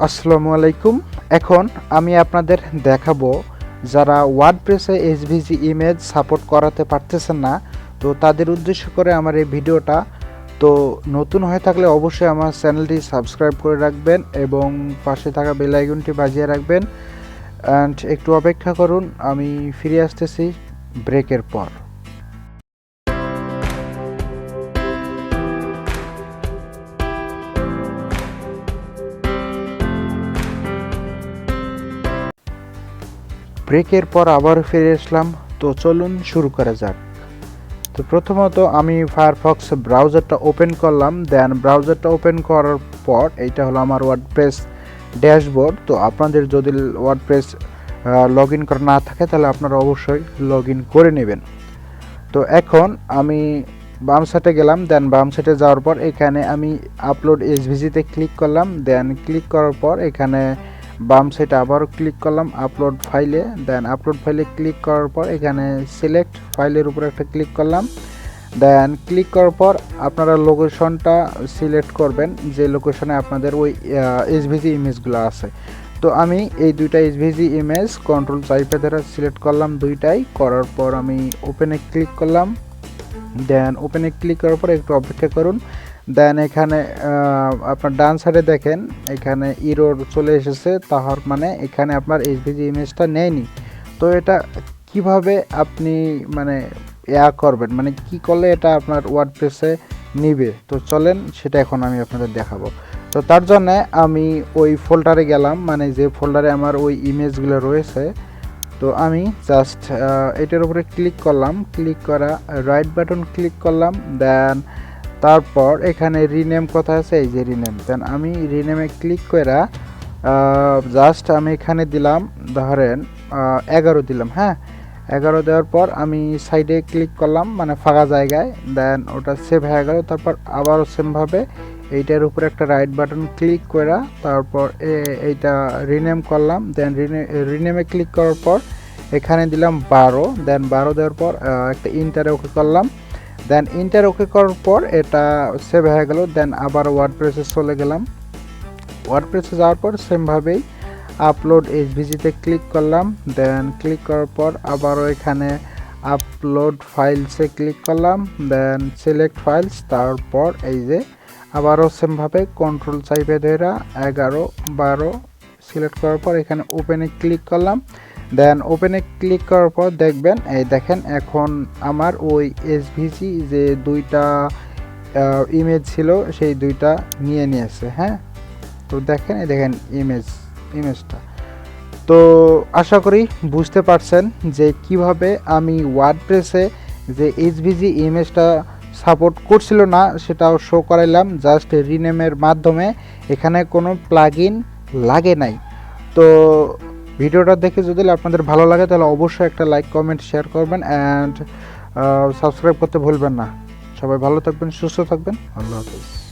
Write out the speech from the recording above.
আসসালামু আলাইকুম। এখন আমি আপনাদের দেখাবো যারা ওয়ার্ডপ্রেসে এসভিজি ইমেজ সাপোর্ট করাতে পারতেছেন না, তো তাদের উদ্দেশ্য করে আমার এই ভিডিওটা। তো নতুন হয়ে থাকলে অবশ্যই আমার চ্যানেলটি সাবস্ক্রাইব করে রাখবেন এবং পাশে থাকা বেল আইকনটি বাজিয়ে রাখবেন। অ্যান্ড একটু অপেক্ষা করুন, আমি ফিরে আসতেছি ব্রেকের পর। ব্রেকের পর আবার ফিরে আসলাম। তো চলুন শুরু করা যাক। তো প্রথমত আমি ফায়ারফক্স ব্রাউজারটা ওপেন করলাম। দেন ব্রাউজারটা ওপেন করার পর এইটা হলো আমার ওয়ার্ডপ্রেস ড্যাশবোর্ড। তো আপনাদের যদি ওয়ার্ডপ্রেস লগ ইন করা না থাকে তাহলে আপনারা অবশ্যই লগ ইন করে নেবেন। তো এখন আমি বাম সাইডে গেলাম। দেন বাম সাইডে যাওয়ার পর এখানে আমি আপলোড এসভিজিতে ক্লিক করলাম। দেন ক্লিক করার পর এখানে বাম সাইডে আবারও ক্লিক করলাম আপলোড ফাইলে। দেন আপলোড ফাইলে ক্লিক করার পর এখানে সিলেক্ট ফাইলের উপরে একটা ক্লিক করলাম। দেন ক্লিক করার পর আপনারা লোকেশনটা সিলেক্ট করবেন যে লোকেশনে আপনাদের ওই এসভিজি ইমেজগুলো আছে। তো আমি এই দুইটা এসভিজি ইমেজ কন্ট্রোল চাইপে ধরে সিলেক্ট করলাম দুইটাই। করার পর আমি ওপেনে ক্লিক করলাম। দেন ওপেনে ক্লিক করার পর একটু অপেক্ষা করুন। দেন এখানে আপনার ডান সাইডে দেখেন এখানে ইরর চলে এসেছে, তাহার মানে এখানে আপনার এসভিজি ইমেজটা নেয়নি। তো এটা কিভাবে আপনি মানে করবেন, মানে কি করলে এটা আপনার ওয়ার্ডপ্রেসে নিবে, তো চলেন সেটা এখন আমি আপনাদের দেখাবো। তো তার জন্য আমি ওই ফোল্ডারে গেলাম, মানে যে ফোল্ডারে আমার ওই ইমেজগুলো রয়েছে। তো আমি জাস্ট এটার উপরে ক্লিক করলাম, ক্লিক করা রাইট বাটন ক্লিক করলাম। দেন তারপর এখানে রিনেম কথা আছে, এই যে রিনেম। দেন আমি রিনেমে ক্লিক করে জাস্ট আমি এখানে দিলাম ধরেন 11 দিলাম। হ্যাঁ, 11 দেওয়ার পর আমি সাইডে ক্লিক করলাম, মানে ফাঁকা জায়গায়। দেন ওটা সেভ হয়ে গেল। তারপর আবারও সেমভাবে এইটার উপরে একটা রাইট বাটন ক্লিক করে তারপর এইটা রিনেম করলাম। দেন রিনেমে ক্লিক করার পর এখানে দিলাম 12। দেন 12 দেওয়ার পর একটা ইন্টারে ওকে করলাম। দেন ইন্টার ওকে করার পর এটা সেভ হয়ে গেল। দেন আবার ওয়ার্ডপ্রেসে চলে গেলাম। ওয়ার্ডপ্রেসে যাওয়ার পর সেমভাবেই আপলোড এসভিজিতে ক্লিক করলাম। দেন ক্লিক করার পর আবারও এখানে আপলোড ফাইলসে ক্লিক করলাম। দেন সিলেক্ট ফাইলস, তারপর এই যে আবারও সেমভাবে কন্ট্রোল চাইপে ধরে 11 12 সিলেক্ট করার পর এখানে ওপেনে ক্লিক করলাম। দেন ওপেনে ক্লিক করার পর দেখবেন এই দেখেন এখন আমার ওই এসভিজি যে দুইটা ইমেজ ছিল সেই দুইটা নিয়ে নিয়েছে। হ্যাঁ, তো দেখেন এই দেখেন ইমেজটা। তো আশা করি বুঝতে পারছেন যে কিভাবে আমি ওয়ার্ডপ্রেসে যে এসভিজি ইমেজটা সাপোর্ট করছিল না সেটাও শো করাইলাম জাস্ট রিনেমের মাধ্যমে। এখানে কোনো প্লাগইন লাগে নাই। তো ভিডিওটা দেখে যদি আপনাদের ভালো লাগে তাহলে অবশ্যই একটা লাইক কমেন্ট শেয়ার করবেন অ্যান্ড সাবস্ক্রাইব করতে ভুলবেন না। সবাই ভালো থাকবেন, সুস্থ থাকবেন। আল্লাহ হাফেজ।